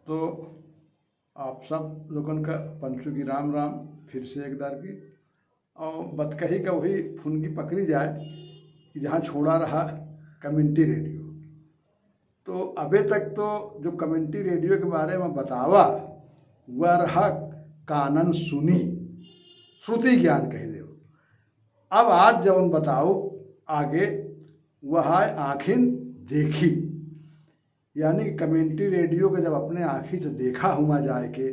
तो आप सब लोगन का पंचू की राम राम फिर से एक दर की। और बतकही का वही फुनगी पकड़ी जाए कि जहाँ छोड़ा रहा कम्युनिटी रेडियो। तो अभी तक तो जो कम्युनिटी रेडियो के बारे में बतावा वह रहा कानन सुनी, श्रुति ज्ञान कह दो। अब आज जब हम बताओ आगे वह है आखिन देखी, यानी कम्युनिटी रेडियो को जब अपने आँखी से देखा हुआ जाए के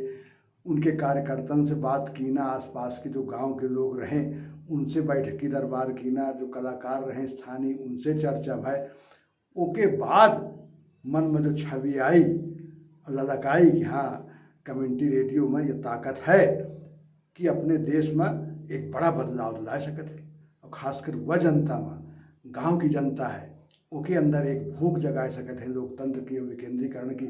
उनके कार्यकर्तन से बात कीना, आसपास के जो गांव के लोग रहें उनसे बैठकी दरबार कीना, जो कलाकार रहें स्थानीय उनसे चर्चा भय, ओके बाद मन में जो छवि आई ललक आई कि हाँ कम्युनिटी रेडियो में ये ताकत है कि अपने देश में एक बड़ा बदलाव ला सकते है। और खासकर वह जनता में गांव की जनता है ओके अंदर एक भूख जगा सकते हैं, लोकतंत्र की विकेंद्रीकरण की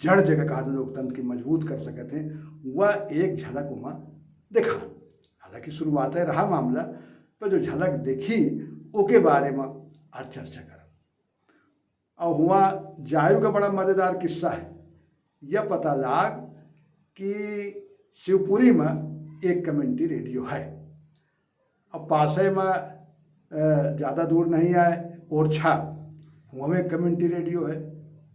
जड़ जगह कहा लोकतंत्र की मजबूत कर सकते हैं। वह एक झलक उमा देखा, हालांकि शुरुआत है रहा मामला, पर जो झलक देखी ओके बारे में आज चर्चा कर। और हुआ जायु का बड़ा मज़ेदार किस्सा है। यह पता लाग कि शिवपुरी में एक कम्युनिटी रेडियो है। अब पासे में ज़्यादा दूर नहीं आए ओरछा, वहाँ में एक कम्युनिटी रेडियो है।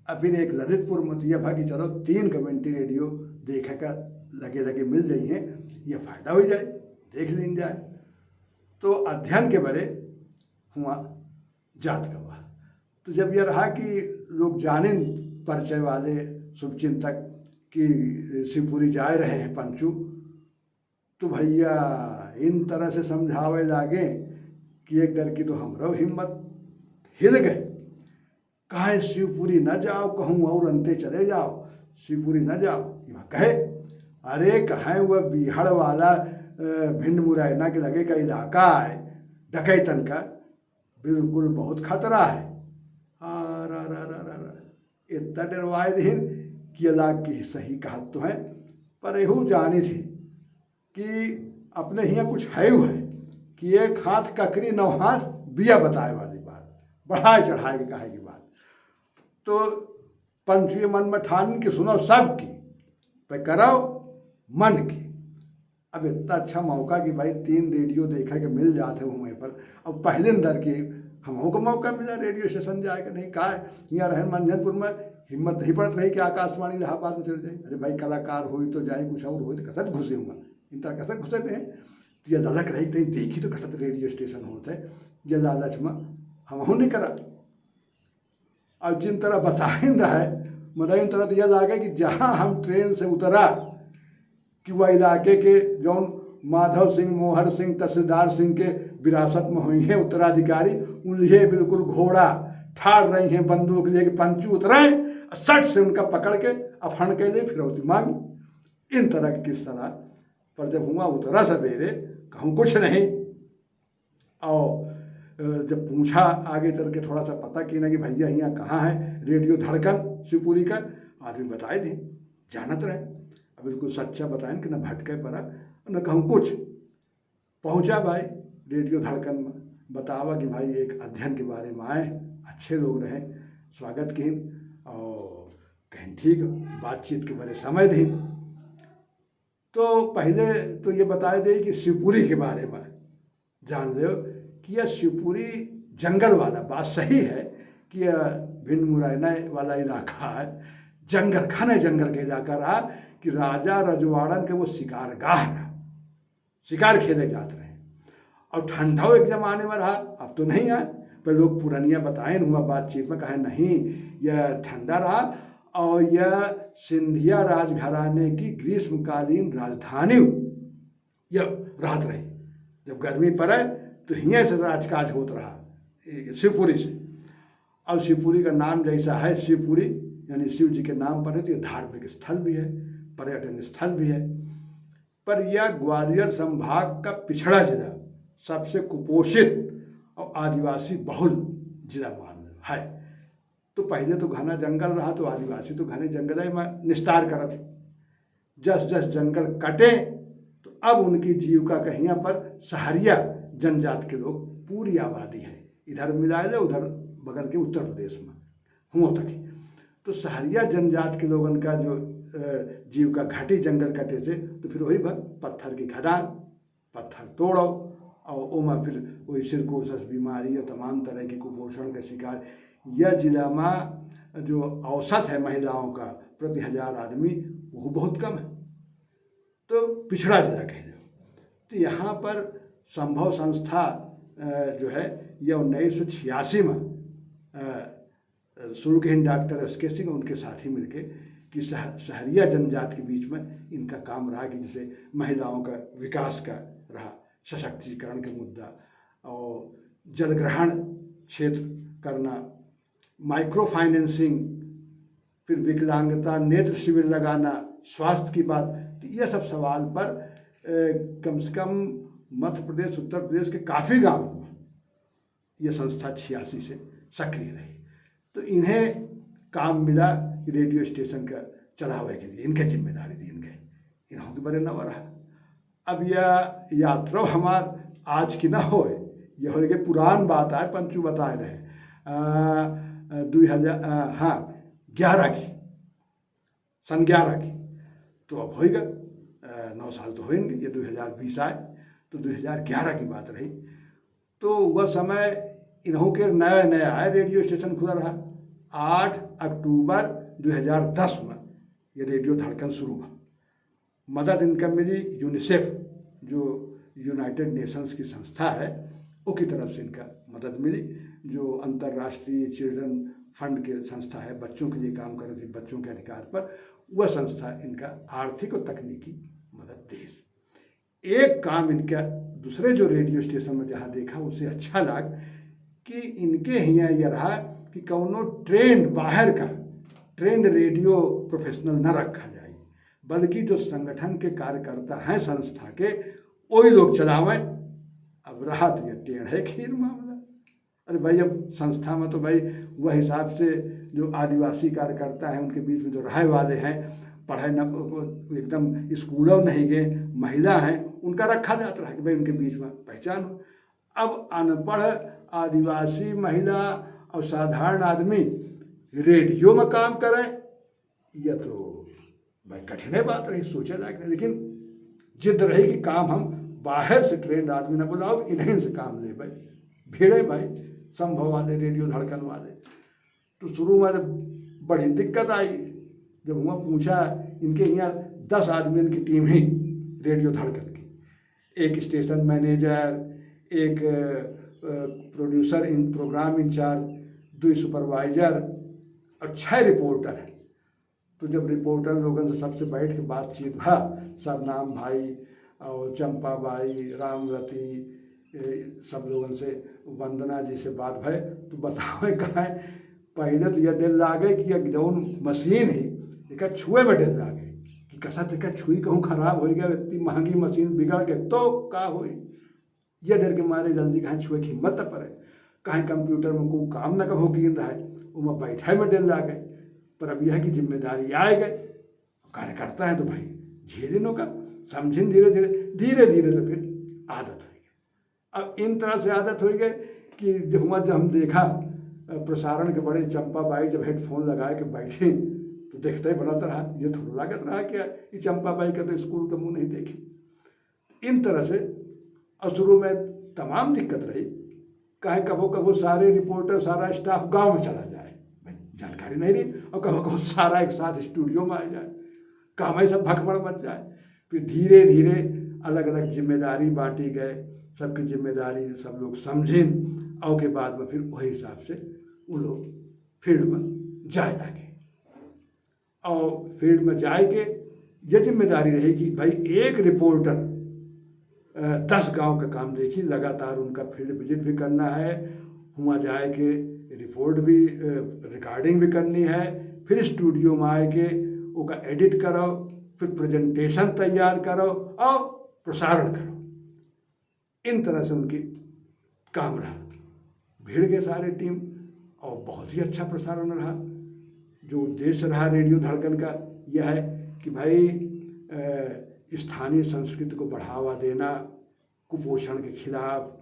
अब फिर एक ललितपुर में, तो यह भाई कि चलो 3 कम्युनिटी रेडियो देखे का लगे लगे मिल जाइए, यह फ़ायदा हो जाए, देख लीन जाए। तो अध्ययन के बड़े हुआ जात का हुआ। तो जब यह रहा कि लोग जाने परिचय वाले शुभचिंतक कि शिवपुरी जा रहे हैं पंचू, तो भैया इन तरह से समझावे लागे कि एक दर की तो हमरो हिम्मत हिल गए। कहे शिवपुरी न जाओ, कहूँ और अंते चले जाओ, शिवपुरी न जाओ। कहे अरे कहें वह बिहार वाला भिंड मुरैना के लगे का इलाका है, डकैतन का बिल्कुल बहुत खतरा है। इतना डरवाए दिन कि अल्लाह की सही कहा तो है, पर यहू जानी थी कि अपने यहाँ कुछ है कि एक हाथ ककरी 9 हाथ बिया बताए वाली बात, बढ़ाए चढ़ाए के कहे की बात। तो पंचवी मन में ठान के सुनो सबकी, पे कराओ मन की। अब इतना अच्छा मौका कि भाई 3 रेडियो देखा के मिल जाते वहीं पर। अब पहले अंदर की हमों को मौका मिला रेडियो स्टेशन जाएगा, नहीं कहा यहाँ रहे मंझनपुर में हिम्मत नहीं पड़त रही कि आकाशवाणी इलाहाबाद में चले जाए। अरे भाई कलाकार हो तो जाए, कुछ और हो तो कसत घुसे हुआ, इन तरह कसत घुसे थे। तो यह ललक रही कहीं देखी तो कसत रेडियो स्टेशन होते, ये लालच में हम नहीं करा। अब जिन तरह बताए रहा है मतलब इन तरह तो यह लागे कि जहाँ हम ट्रेन से उतरा कि वह इलाके के जौन माधव सिंह मोहर सिंह तहसीलदार सिंह के विरासत में हुई हैं उत्तराधिकारी, उन्हें बिल्कुल घोड़ा ठाड़ रही हैं बंदूक लेके, पंचू उतराए सट से उनका पकड़ के अफण के लिए फिरौती मांगी। इन तरह की किस तरह पर जब हुआ उतरा सवेरे कहूँ कुछ नहीं। और जब पूछा आगे चल के थोड़ा सा पता किया ना कि भैया यहाँ कहाँ है रेडियो धड़कन शिवपुरी का, आदमी बताए थे जानत रहे। अब बिल्कुल सच्चा बताएं कि न भटके पड़ा न कहूँ कुछ। पहुँचा भाई रेडियो धड़कन में, बतावा कि भाई एक अध्ययन के बारे में आए, अच्छे लोग रहे, स्वागत की और कहीं ठीक बातचीत के बड़े समय दी। तो पहले तो ये बताए दे कि शिवपुरी के बारे में जान लो कि यह शिवपुरी जंगल वाला बात सही है कि यह भिंड मुरैना वाला इलाका है, जंगल घने जंगल का इलाका रहा कि राजा रजवाड़न के वो शिकारगाह रहा, शिकार खेले जाते रहे। और ठंडा एक जमाने में रहा, अब तो नहीं है, पर लोग पुरानिया बताए हुआ बातचीत में कहे नहीं यह ठंडा रहा। और यह सिंधिया राजघराने की ग्रीष्मकालीन राजधानी यह राहत रही। जब गर्मी पड़े तो हियाँ से राजकाज होता रहा शिवपुरी से। और शिवपुरी का नाम जैसा है शिवपुरी यानी शिव जी के नाम पर है, तो यह धार्मिक स्थल भी है, पर्यटन स्थल भी है। पर यह ग्वालियर संभाग का पिछड़ा जिला, सबसे कुपोषित और आदिवासी बहुल जिला मान है। तो पहले तो घना जंगल रहा, तो आदिवासी तो घने जंगल में निस्तार करत। जस जस जंगल कटे तो अब उनकी जीविका का यहाँ पर सहरिया जनजात के लोग पूरी आबादी है, इधर मिला ले उधर बगल के उत्तर प्रदेश में हुआ तक। तो सहरिया जनजात के लोगों का जो जीव का घाटी जंगल कटे से, तो फिर वही पत्थर की खदान, पत्थर तोड़ो और ओमा फिर वही सिरकोसस बीमारी और तमाम तरह की कुपोषण का शिकार। यह जिला में जो औसत है महिलाओं का प्रति 1000 आदमी, वो बहुत कम है, तो पिछड़ा जिला कह लो। तो यहाँ पर संभव संस्था जो है यह 1986 में शुरू के डॉक्टर एस.के. सिंह उनके साथी मिलके कि शहरिया जनजाति के बीच में इनका काम रहा कि जैसे महिलाओं का विकास का रहा, सशक्तिकरण का मुद्दा, और जलग्रहण क्षेत्र करना, माइक्रो फाइनेंसिंग, फिर विकलांगता नेत्र शिविर लगाना, स्वास्थ्य की बात। तो ये सब सवाल पर कम से कम मध्य प्रदेश, उत्तर प्रदेश के काफ़ी गाँवों में ये संस्था 86 से सक्रिय रही। तो इन्हें काम मिला कि रेडियो स्टेशन का चलावे के लिए इनके जिम्मेदारी दी इनके, इन्हों के बड़े नवा रहा। अब यह यात्रा हमार आज की ना हो, यह हो गए पुरान बात है, पंचू बताए रहे 2011 की, सन 11 की, तो अब होएगा 9 साल तो होंगे, ये 2020 आए, तो 2011 की बात रही। तो वह समय इन्हों के नया नया आए, रेडियो स्टेशन खुला रहा। 8 अक्टूबर 2010 में ये रेडियो धड़कन शुरू हुआ। मदद इनका मिली यूनिसेफ, जो यूनाइटेड नेशंस की संस्था है, उसकी तरफ से इनका मदद मिली, जो अंतर्राष्ट्रीय चिल्ड्रन फंड के संस्था है, बच्चों के लिए काम कर रही थी, बच्चों के अधिकार पर, वह संस्था इनका आर्थिक और तकनीकी मदद दी। एक काम इनका दूसरे जो रेडियो स्टेशन में जहाँ देखा उससे अच्छा लग कि इनके यहाँ यह रहा कि कौनो ट्रेंड बाहर का ट्रेंड रेडियो प्रोफेशनल न रखा जाए, बल्कि जो संगठन के कार्यकर्ता हैं संस्था के, वही लोग चलावें। अब रहा तो ये टेढ़े खीर मामला। अरे भाई, अब संस्था में तो भाई वह हिसाब से जो आदिवासी कार्यकर्ता हैं उनके बीच में जो रहे वाले हैं, पढ़ाई न एकदम स्कूलों नहीं गए, महिला हैं, उनका रखा जाता रहा कि भाई उनके बीच में पहचान हो। अब अनपढ़ आदिवासी महिला और साधारण आदमी रेडियो में काम करें, यह तो भाई कठिन बात रही, सोचा जाए। लेकिन जिद रही कि काम हम बाहर से ट्रेंड आदमी न बुलाओ, इन्हीं से काम ले भाई, भिड़े भाई संभव वाले, रेडियो धड़कन वाले। तो शुरू में बड़ी दिक्कत आई, जब हुआ पूछा, इनके यहाँ 10 आदमी की टीम ही रेडियो धड़कन की, एक स्टेशन मैनेजर, एक प्रोड्यूसर, इन प्रोग्राम इंचार्ज, 2 सुपरवाइजर और 6 रिपोर्टर है। तो जब रिपोर्टर लोगों से सबसे बैठ के बातचीत भा, सरनाम भाई और चंपा बाई, रामरती, सब लोगों से, वंदना जी से बात भय, तो बतावे कहा है, पहले तो यह दिल लागे कि जौन मशीन ही देखा छुए में दिल लागे कि कसा देखा छुई कहूँ खराब हो गया, इतनी महंगी मशीन बिगड़ गए तो का हुई, यह डर के मारे जल्दी कहाँ छुए की हिम्मत न पड़े, कहीं कंप्यूटर में कोई काम न कहो गिन रहा है, वो बैठे में दिल लागे। पर अब यह की जिम्मेदारी आए गए, कार्यकर्ता है तो भाई झेलिनों का समझिन, धीरे धीरे धीरे धीरे तो फिर आदत हो गई। अब इन तरह से आदत हो गई कि जब हम देखा प्रसारण के बड़े चंपा बाई जब हेडफोन लगाए के बैठे, तो देखते ही बड़ा रहा, ये थोड़ा लागत रहा क्या कि चंपा बाई का तो स्कूल का मुँह नहीं देखे। इन तरह से और शुरू में तमाम दिक्कत रही, कहीं कभो कभो सारे रिपोर्टर, सारा स्टाफ गांव में चला जाए, जानकारी नहीं रही, और कभो कभो सारा एक साथ स्टूडियो में आ जाए, काम ही सब भगमड़ मच जाए। फिर धीरे धीरे अलग अलग जिम्मेदारी बांटी गए, सबकी जिम्मेदारी सब लोग समझें, और के बाद में फिर वही हिसाब से वो लोग फील्ड में जाए लगे। और फील्ड में जाए के ये जिम्मेदारी रही कि भाई एक रिपोर्टर 10 गांव का काम देखी, लगातार उनका फील्ड विजिट भी करना है, वहाँ जाए के रिपोर्ट भी, रिकॉर्डिंग भी करनी है, फिर स्टूडियो में आए के उसका एडिट करो, फिर प्रेजेंटेशन तैयार करो और प्रसारण करो। इन तरह से उनकी काम रहा, भीड़ के सारे टीम, और बहुत ही अच्छा प्रसारण रहा। जो उद्देश्य रहा रेडियो धड़कन का यह है कि भाई स्थानीय संस्कृति को बढ़ावा देना, कुपोषण के खिलाफ,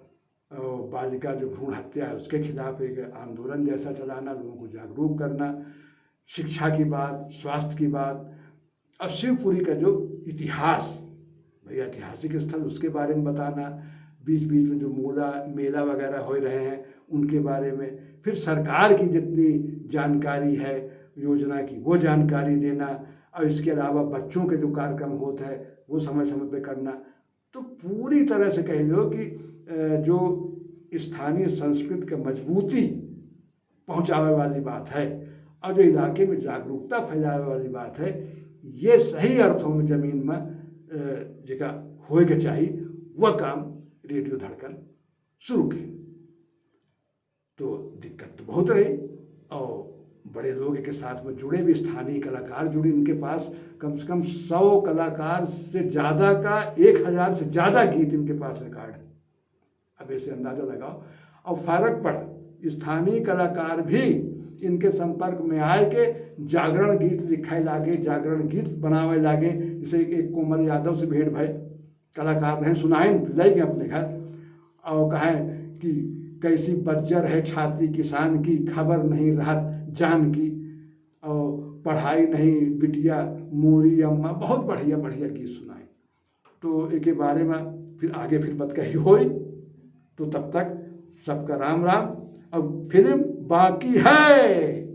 बालिका जो भ्रूण हत्या है उसके खिलाफ एक आंदोलन जैसा चलाना, लोगों को जागरूक करना, शिक्षा की बात, स्वास्थ्य की बात, और शिवपुरी का जो इतिहास, भाई ऐतिहासिक स्थल उसके बारे में बताना, बीच बीच में जो मेला वगैरह हो रहे हैं उनके बारे में, फिर सरकार की जितनी जानकारी है योजना की वो जानकारी देना, और इसके अलावा बच्चों के जो कार्यक्रम होते हैं वो समय समय पे करना। तो पूरी तरह से कह लो कि जो स्थानीय संस्कृति का मजबूती पहुंचावे वाली बात है और जो इलाके में जागरूकता फैलावे वाली बात है, ये सही अर्थों में जमीन में जगह होए के चाहिए, वह काम रेडियो धड़कन शुरू की। तो दिक्कत तो बहुत रही, और बड़े लोग के साथ में जुड़े भी, स्थानीय कलाकार जुड़े, इनके पास कम से कम 100 कलाकार से ज़्यादा का 1000 से ज़्यादा गीत इनके पास रिकॉर्ड है। अब ऐसे अंदाज़ा लगाओ, और फर्क पड़ा, स्थानीय कलाकार भी इनके संपर्क में आए के जागरण गीत लिखाए लागे, जागरण गीत बनावे लागे। जैसे एक कोमल यादव से भेंट भय, कलाकार रहे, सुनाए ले गए अपने घर और कहें कि कैसी बज्जर है छाती किसान की, खबर नहीं रहत जान की, और पढ़ाई नहीं बिटिया मोरी अम्मा, बहुत बढ़िया बढ़िया गीत सुनाए। तो एक बारे में फिर आगे फिर बात कही हुई। तो तब तक सबका राम राम, और फिल्म बाकी है।